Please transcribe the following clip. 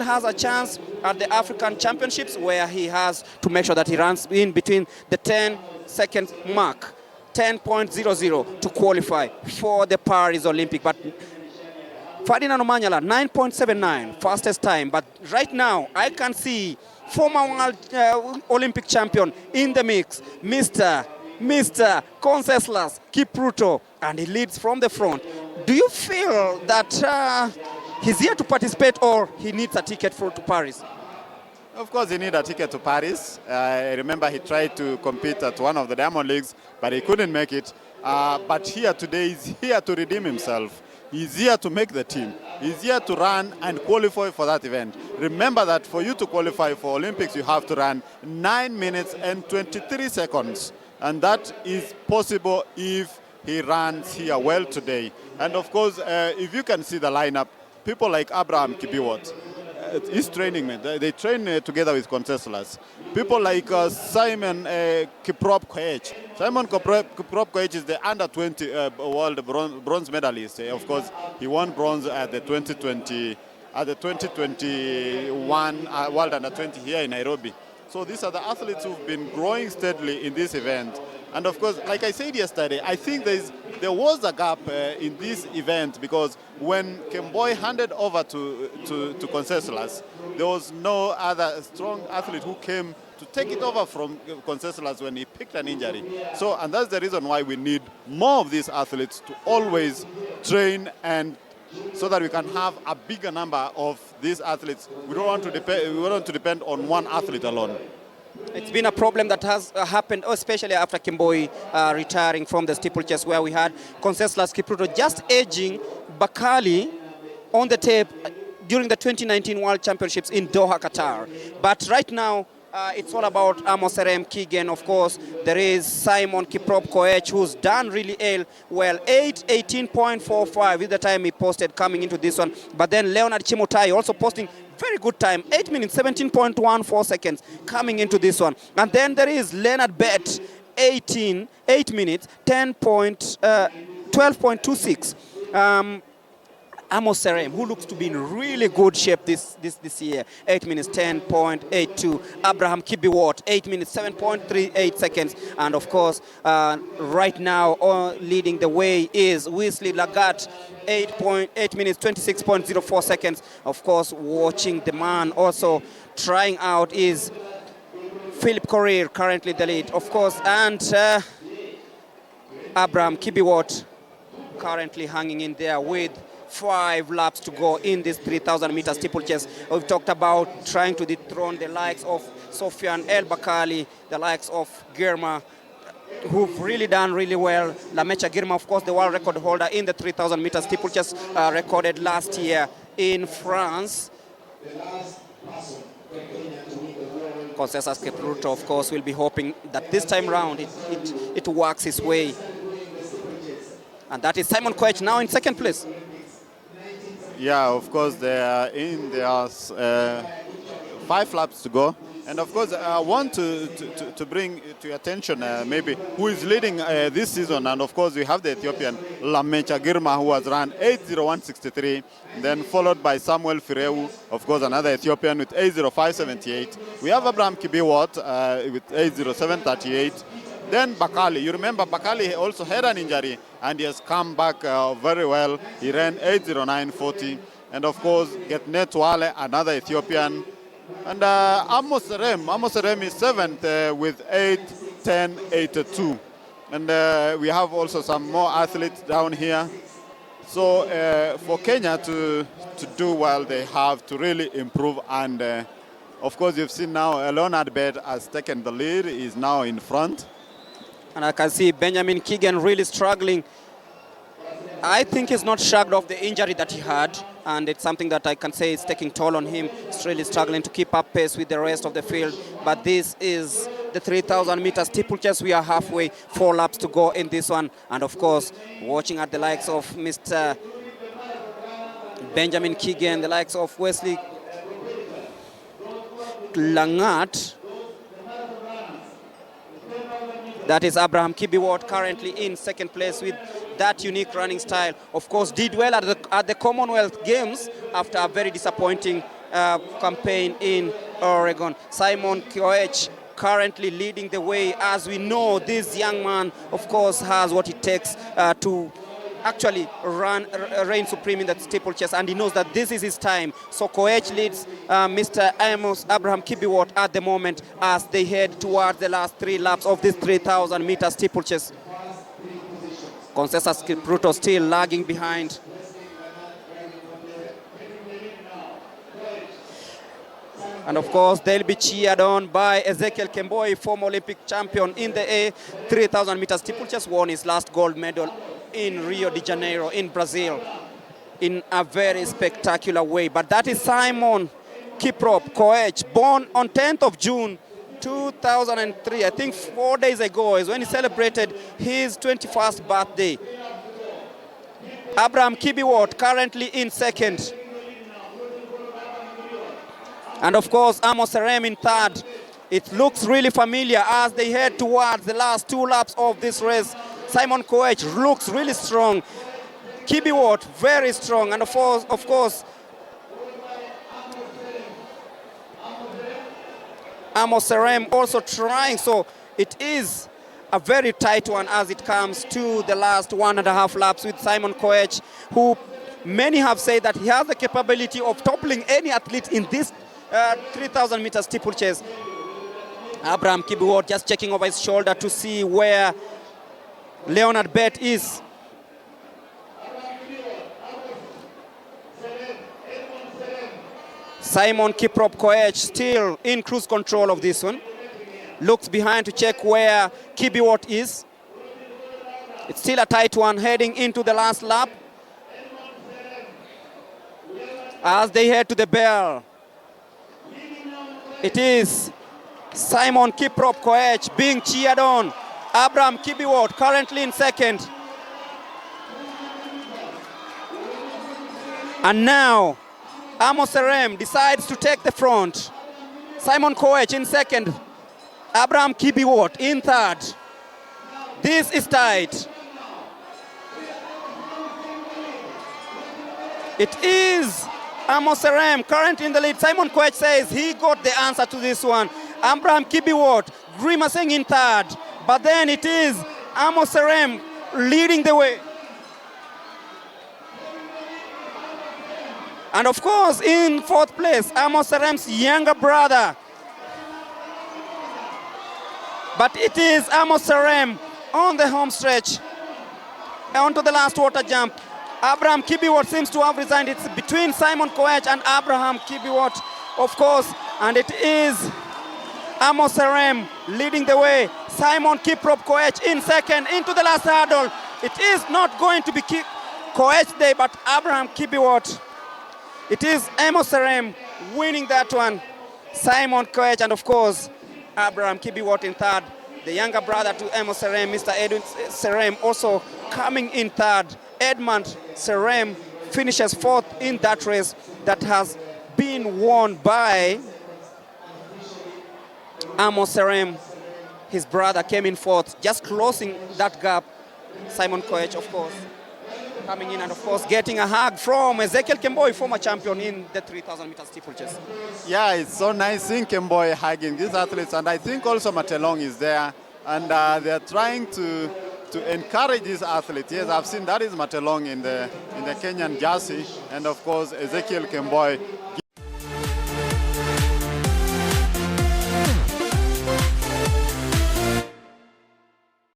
has a chance at the African Championships where he has to make sure that he runs in between the 10-second mark, 10.00 to qualify for the Paris Olympic. But Ferdinand Omanyala, 9.79, fastest time. But right now, I can see former world Olympic champion in the mix, Mr. Conseslus Kipruto, and he leads from the front. Do you feel that he's here to participate or he needs a ticket to Paris? Of course, he needs a ticket to Paris. I remember he tried to compete at one of the Diamond Leagues, but he couldn't make it. But here today, he's here to redeem himself. He's here to make the team. He's here to run and qualify for that event. Remember that for you to qualify for Olympics, you have to run 9 minutes and 23 seconds. And that is possible if he runs here well today. And of course, if you can see the lineup, people like Abraham Kibiwot, his training, they train together with Conseslus. People like Simon Kiprop Koech. Simon Kiprop Koech is the under-20 world bronze medalist. Of course, he won bronze at the 2021 World Under-20 here in Nairobi. So these are the athletes who've been growing steadily in this event. And of course, like I said yesterday, I think there was a gap in this event because when Kemboy handed over to Conseslus, there was no other strong athlete who came to take it over from Conseslus when he picked an injury. So, and that's the reason why we need more of these athletes to always train, and so that we can have a bigger number of these athletes. We don't want to depend on one athlete alone. It's been a problem that has happened, especially after Kemboi retiring from the steeplechase, where we had Conseslus Kipruto just edging Bakali on the tape during the 2019 World Championships in Doha, Qatar. But right now, it's all about Amos Serem, Keegan, of course. There is Simon Kiprop Koech, who's done really well. 8:18.45 is the time he posted coming into this one. But then Leonard Chimotai also posting very good time, 8 minutes, 17.14 seconds coming into this one. And then there is Leonard Bet, 8 minutes, 12.26. Amos Serem, who looks to be in really good shape this year, 8 minutes, 10.82. Abraham Kibiwot, 8 minutes, 7.38 seconds. And of course, right now, leading the way is Wesley Lagat, 8 minutes, 26.04 seconds. Of course, watching the man also trying out is Philip Korir, currently the lead, of course, and Abraham Kibiwot currently hanging in there with 5 laps to go in this 3,000-meter steeplechase. We've talked about trying to dethrone the likes of Sofian El Bakali, the likes of Girma, who've really done really well. Lamecha Girma, of course, the world record holder in the 3,000-meter steeplechase, recorded last year in France. Conseslus Kipruto, of course, will be hoping that this time round it works his way. And that is Simon Koech now in second place. Yeah, of course, there are 5 laps to go. And of course, I want to bring to your attention maybe who is leading this season. And of course, we have the Ethiopian Lamecha Girma, who has run 8:01.63, then followed by Samuel Fireu, of course, another Ethiopian with 8:05.78. We have Abraham Kibiwot with 8:07.38. Then Bakali, you remember Bakali also had an injury and he has come back very well. He ran 8:09.40. And of course, Getnet Wale, another Ethiopian. And Amos Serem is 7th with 8:10.82. And we have also some more athletes down here. So for Kenya to do well, they have to really improve. And of course, you've seen now Leonard Bet has taken the lead. He's now in front. And I can see Benjamin Keegan really struggling. I think he's not shrugged off the injury that he had, and it's something that I can say is taking toll on him. He's really struggling to keep up pace with the rest of the field. But this is the 3,000-meter steeplechase. We are halfway, 4 laps to go in this one. And of course, watching at the likes of Mr. Benjamin Keegan, the likes of Wesley Langat. That is Abraham Kibiwot, currently in second place with that unique running style. Of course, did well at the Commonwealth Games after a very disappointing campaign in Oregon. Simon Koech currently leading the way. As we know, this young man, of course, has what it takes to actually reign supreme in the steeplechase, and he knows that this is his time. So Koech leads Mr. Amos Abraham Kibiwot at the moment as they head towards the last 3 laps of this 3,000 meter steeplechase. Concessus Kipruto still lagging behind. And of course, they'll be cheered on by Ezekiel Kemboi, former Olympic champion in the 3,000 meter steeplechase, won his last gold medal in Rio de Janeiro in Brazil in a very spectacular way. But that is Simon Kiprop Koech, born on 10th of June 2003. I think 4 days ago is when he celebrated his 21st birthday. Abraham Kibiwot currently in second. And of course, Amos Serem in third. It looks really familiar as they head towards the last 2 laps of this race. Simon Koech looks really strong. Kibiwot very strong, and of course, Amos Serem also trying. So it is a very tight one as it comes to the last 1.5 laps with Simon Koech, who many have said that he has the capability of toppling any athlete in this 3,000 meter steeplechase. Abraham Kibiwot just checking over his shoulder to see where Leonard Bett is. Simon Kiprop Koech still in cruise control of this one. Looks behind to check where Kibiwot is. It's still a tight one heading into the last lap. As they head to the bell, it is Simon Kiprop Koech being cheered on. Abraham Kibiwot currently in second. And now, Amos Serem decides to take the front. Simon Koech in second. Abraham Kibiwot in third. This is tight. It is Amos Serem currently in the lead. Simon Koech says he got the answer to this one. Abraham Kibiwot grimacing in third. But then it is Amos Serem leading the way. And of course, in fourth place, Amos Serem's younger brother. But it is Amos Serem on the home stretch. Onto the last water jump. Abraham Kibiwot seems to have resigned. It's between Simon Koech and Abraham Kibiwot, of course. And it is Amos Serem leading the way. Simon Kiprop Koech in second into the last hurdle. It is not going to be Koech Day, but Abraham Kibiwot. It is Amos Serem winning that one. Simon Koech and of course Abraham Kibiwot in third. The younger brother to Amos Serem, Mr. Edwin Serem, also coming in third. Edmund Serem finishes fourth in that race that has been won by Amos Serem. His brother came in fourth, just closing that gap. Simon Koech, of course, coming in and, of course, getting a hug from Ezekiel Kemboi, former champion in the 3,000 meter steeplechase. Yeah, it's so nice seeing Kemboi hugging these athletes, and I think also Matelong is there, and they're trying to encourage these athletes. Yes, I've seen that is Matelong in the Kenyan jersey, and of course Ezekiel Kemboi